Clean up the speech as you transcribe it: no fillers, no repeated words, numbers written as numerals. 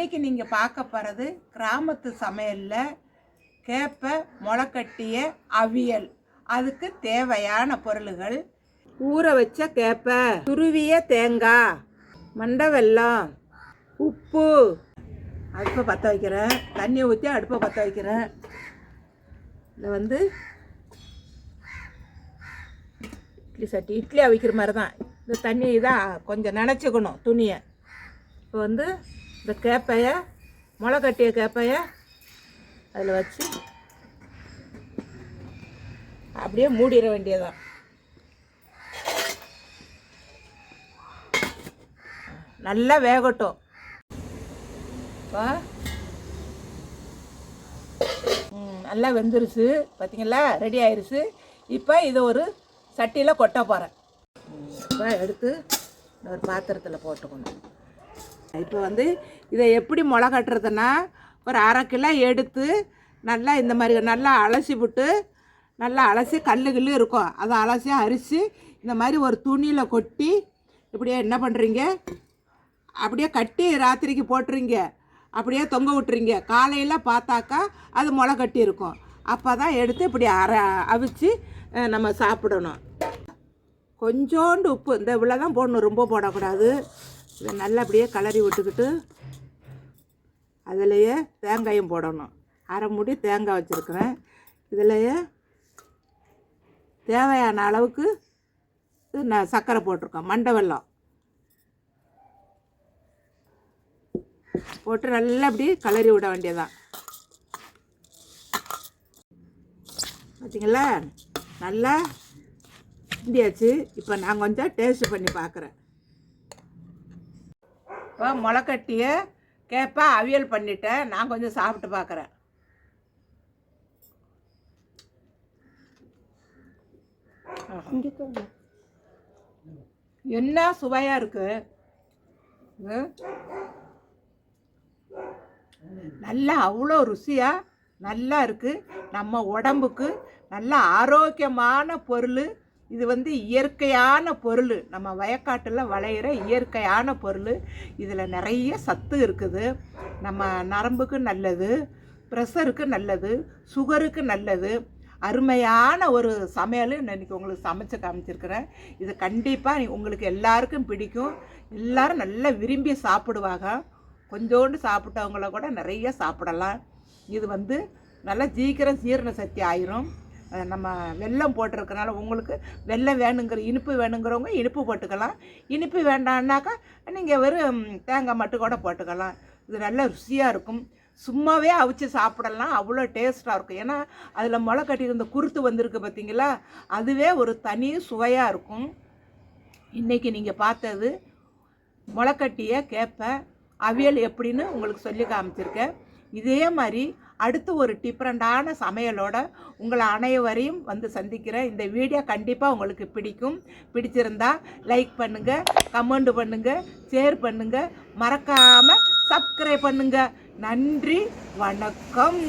இன்றைக்கி நீங்கள் பார்க்க போகிறது கிராமத்து சமையலில் கேப்பை முளைக்கட்டிய அவியல். அதுக்கு தேவையான பொருள்கள்: ஊற வச்ச கேப்பை, துருவிய தேங்காய், மண்டை வெல்லம், உப்பு. அடுப்பை பற்ற வைக்கிறேன், தண்ணியை ஊற்றி அடுப்பை பற்ற வைக்கிறேன். இதில் இட்லி சட்டி, இட்லி அவிக்கிற மாதிரி தான். இந்த தண்ணி தான் கொஞ்சம் நனைச்சிக்கணும் துணியை. இப்போ இந்த கேப்பையை, முளை கட்டிய கேப்பையை அதில் வச்சு அப்படியே மூடிட வேண்டியதான். நல்லா வேகட்டும். இப்போ நல்லா வெந்துருச்சு பார்த்தீங்களா, ரெடி ஆயிடுச்சு. இப்போ இதை ஒரு சட்டியில் கொட்ட போகிறேன். இப்போ எடுத்து ஒரு பாத்திரத்தில் போட்டுக்கணும். இப்போ இதை எப்படி முளை கட்டுறதுன்னா, ஒரு 1/2 கிலோ எடுத்து நல்லா இந்த மாதிரி நல்லா அலசி விட்டு, நல்லா அலசி கல்லு இருக்கும், அதை அலசி அரிசி இந்த மாதிரி ஒரு துணியில் கொட்டி இப்படியே என்ன பண்ணுறீங்க, அப்படியே கட்டி ராத்திரிக்கு போட்டுறீங்க, அப்படியே தொங்க விட்டுறீங்க. காலையில் பார்த்தாக்கா அது முளை கட்டி இருக்கும். அப்போ தான் எடுத்து இப்படி அவிச்சு நம்ம சாப்பிடணும். கொஞ்சோண்டு உப்பு, இந்த இவ்வளோ தான் போடணும், ரொம்ப போடக்கூடாது. இதை நல்லா அப்படியே கலரி விட்டுக்கிட்டு அதிலையே தேங்காயும் போடணும். 1/2 மூடி தேங்காய் வச்சுருக்கிறேன். இதிலையே தேவையான அளவுக்கு நான் சர்க்கரை போட்டிருக்கேன், மண்டை வெல்லம் போட்டு நல்லா அப்படி கலரி விட வேண்டியதான். பார்த்தீங்களா, நல்லா கிண்டியாச்சு. இப்போ நான் கொஞ்சம் டேஸ்ட் பண்ணி பார்க்குறேன். இப்போ முளைக்கட்டிய கேப்பை அவியல் பண்ணிட்டேன். நான் கொஞ்சம் சாப்பிட்டு பார்க்குறேன். என்ன சுவையாக இருக்குது! நல்லா அவ்வளோ ருசியாக நல்லா இருக்குது. நம்ம உடம்புக்கு நல்ல ஆரோக்கியமான பொருள் இது. இயற்கையான பொருள், நம்ம வயக்காட்டில் விளையிற இயற்கையான பொருள். இதில் நிறைய சத்து இருக்குது. நம்ம நரம்புக்கு நல்லது, ப்ரெஷருக்கு நல்லது, சுகருக்கு நல்லது. அருமையான ஒரு சமையல் இன்றைக்கி உங்களுக்கு சமைச்சு காமிச்சிருக்கிறேன். இது கண்டிப்பாக உங்களுக்கு எல்லாருக்கும் பிடிக்கும். எல்லோரும் நல்லா விரும்பி சாப்பிடுவாங்க. கொஞ்சோண்டு சாப்பிட்டவங்கள கூட நிறைய சாப்பிடலாம். இது நல்லா சீக்கிரம் ஜீரண சக்தி ஆயிரும். நம்ம வெல்லம் போட்டிருக்கனால உங்களுக்கு வெல்லம் வேணுங்கிற, இனிப்பு வேணுங்கிறவங்க இனிப்பு போட்டுக்கலாம். இனிப்பு வேண்டான்னாக்கா நீங்கள் வெறும் தேங்காய் மட்டும் கூட போட்டுக்கலாம். இது நல்ல ருசியாக இருக்கும். சும்மாவே அவிச்சு சாப்பிடலாம், அவ்வளோ டேஸ்ட்டாக இருக்கும். ஏன்னா அதில் முளை கட்டியிருந்த குருத்து வந்திருக்கு பார்த்தீங்களா, அதுவே ஒரு தனி சுவையாக இருக்கும். இன்றைக்கி நீங்கள் பார்த்தது முளைக்கட்டிய கேப்பை அவியல் எப்படின்னு உங்களுக்கு சொல்லி காமிச்சிருக்கேன். இதே மாதிரி அடுத்து ஒரு டிஃப்ரெண்டான சமையலோட உங்களை அனைவரையும் சந்திக்கிறேன். இந்த வீடியோ கண்டிப்பாக உங்களுக்கு பிடிக்கும். பிடிச்சிருந்தா லைக் பண்ணுங்கள், கமெண்ட் பண்ணுங்கள், ஷேர் பண்ணுங்கள், மறக்காமல் சப்ஸ்கிரைப் பண்ணுங்கள். நன்றி, வணக்கம்.